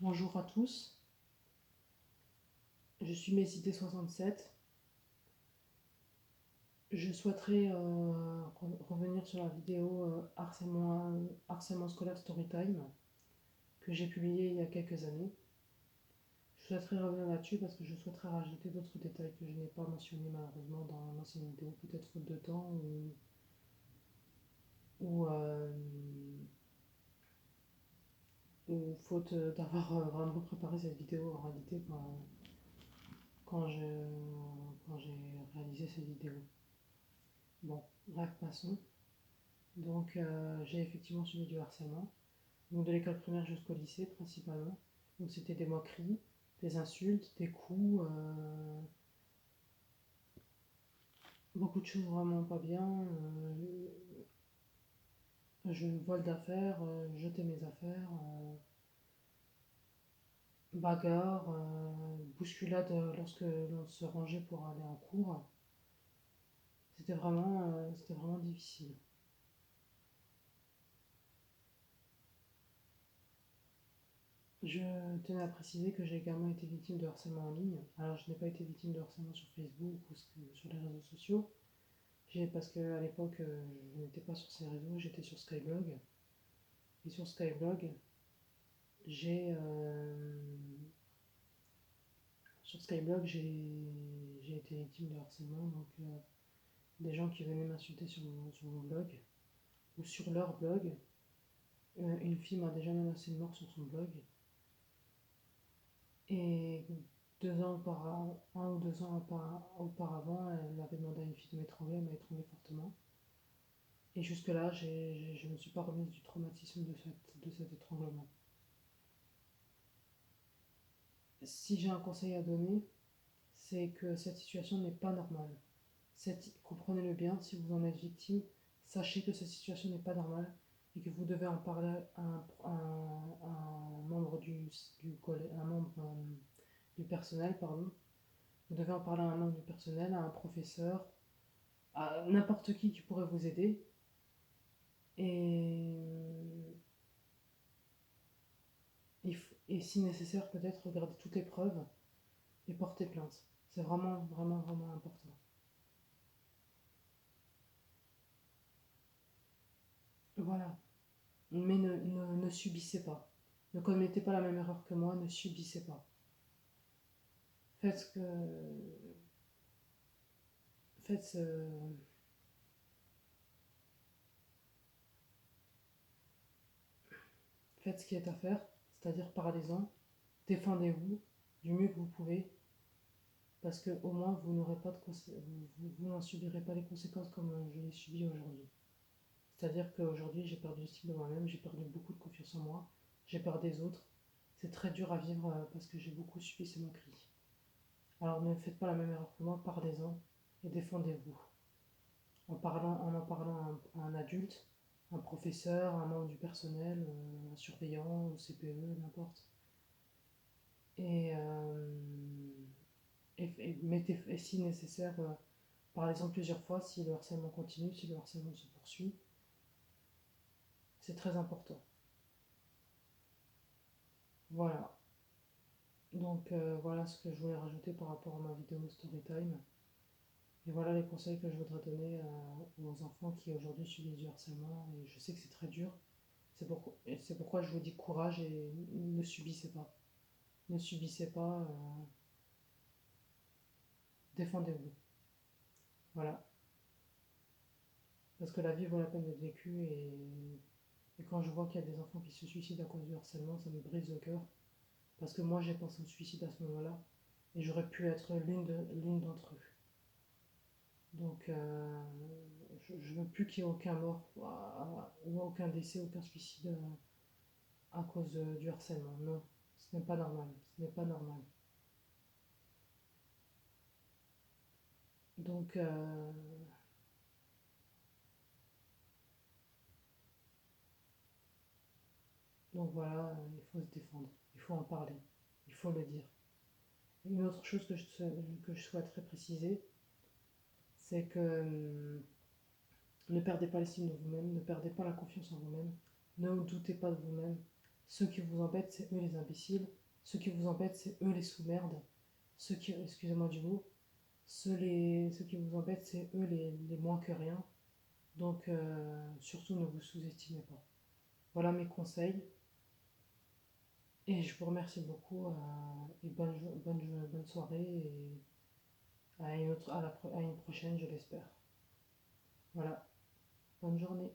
Bonjour à tous, je suis Messidé67. Je souhaiterais revenir sur la vidéo harcèlement scolaire Storytime que j'ai publiée il y a quelques années. Je souhaiterais revenir là-dessus parce que je souhaiterais rajouter d'autres détails que je n'ai pas mentionnés malheureusement dans l'ancienne vidéo, peut-être faute de temps ou, euh, ou faute d'avoir vraiment préparé cette vidéo en réalité quand quand j'ai réalisé cette vidéo. Bon, bref, passons. Donc, j'ai effectivement subi du harcèlement, donc de l'école primaire jusqu'au lycée principalement. Donc, c'était des moqueries, des insultes, des coups, beaucoup de choses vraiment pas bien. Je vole d'affaires, jeter mes affaires, bagarre, bousculade lorsque l'on se rangeait pour aller en cours. C'était vraiment difficile. Je tenais à préciser que j'ai également été victime de harcèlement en ligne. Alors, je n'ai pas été victime de harcèlement sur Facebook ou sur les réseaux sociaux. Parce qu'à l'époque, je n'étais pas sur ces réseaux, j'étais sur Skyblog. Et sur Skyblog, j'ai sur Skyblog, j'ai été victime de harcèlement. Donc, des gens qui venaient m'insulter sur mon blog ou sur leur blog. Une fille m'a déjà menacé de mort sur son blog. Et 2 ans auparavant, 1 ou 2 ans auparavant, elle avait demandé à une fille de m'étrangler, elle m'a étranglé fortement. Et jusque-là, je ne me suis pas remise du traumatisme de cet étranglement. Si j'ai un conseil à donner, c'est que cette situation n'est pas normale. Comprenez-le bien, si vous en êtes victime, sachez que cette situation n'est pas normale et que vous devez en parler à un membre un membre du personnel, pardon. Vous devez en parler à un membre du personnel, à un professeur, à n'importe qui pourrait vous aider. Et, et si nécessaire, peut-être regarder toutes les preuves et porter plainte. C'est vraiment, vraiment, vraiment important. Voilà. Mais ne subissez pas. Ne commettez pas la même erreur que moi, ne subissez pas. Faites ce que. Faites ce, faites ce qui est à faire, c'est-à-dire parlez-en, défendez-vous du mieux que vous pouvez, parce que au moins vous n'aurez pas de vous n'en subirez pas les conséquences comme je les subis aujourd'hui. C'est-à-dire qu'aujourd'hui j'ai perdu l'estime de moi-même, j'ai perdu beaucoup de confiance en moi, j'ai peur des autres. C'est très dur à vivre parce que j'ai beaucoup subi ces moqueries. Alors ne faites pas la même erreur que moi, parlez-en et défendez-vous. En parlant à un adulte, un professeur, un membre du personnel, un surveillant, au CPE, n'importe. Et, et si nécessaire, parlez-en plusieurs fois si le harcèlement continue, si le harcèlement se poursuit. C'est très important. Voilà. Donc voilà ce que je voulais rajouter par rapport à ma vidéo Storytime. Et voilà les conseils que je voudrais donner aux enfants qui aujourd'hui subissent du harcèlement. Et je sais que c'est très dur. C'est pourquoi je vous dis courage et ne subissez pas. Ne subissez pas, défendez-vous. Voilà. Parce que la vie vaut la peine d'être vécue et quand je vois qu'il y a des enfants qui se suicident à cause du harcèlement, ça me brise le cœur. Parce que moi j'ai pensé au suicide à ce moment-là et j'aurais pu être l'une d'entre eux. Donc je veux plus qu'il y ait aucun mort ou aucun décès, aucun suicide à cause du harcèlement. Non, ce n'est pas normal. Ce n'est pas normal. Donc, donc voilà, il faut se défendre. Il faut en parler. Il faut le dire. Et une autre chose que je souhaiterais préciser, c'est que ne perdez pas l'estime de vous-même, ne perdez pas la confiance en vous-même, ne doutez pas de vous-même, Ceux qui vous embêtent, c'est eux les imbéciles. Ceux qui vous embêtent, c'est eux les sous-merdes. Excusez-moi du mot, ceux qui vous embêtent, c'est eux les moins que rien. Donc, surtout, ne vous sous-estimez pas. Voilà mes conseils. Et je vous remercie beaucoup. Et bonne soirée. Et à une prochaine, je l'espère. Voilà. Bonne journée.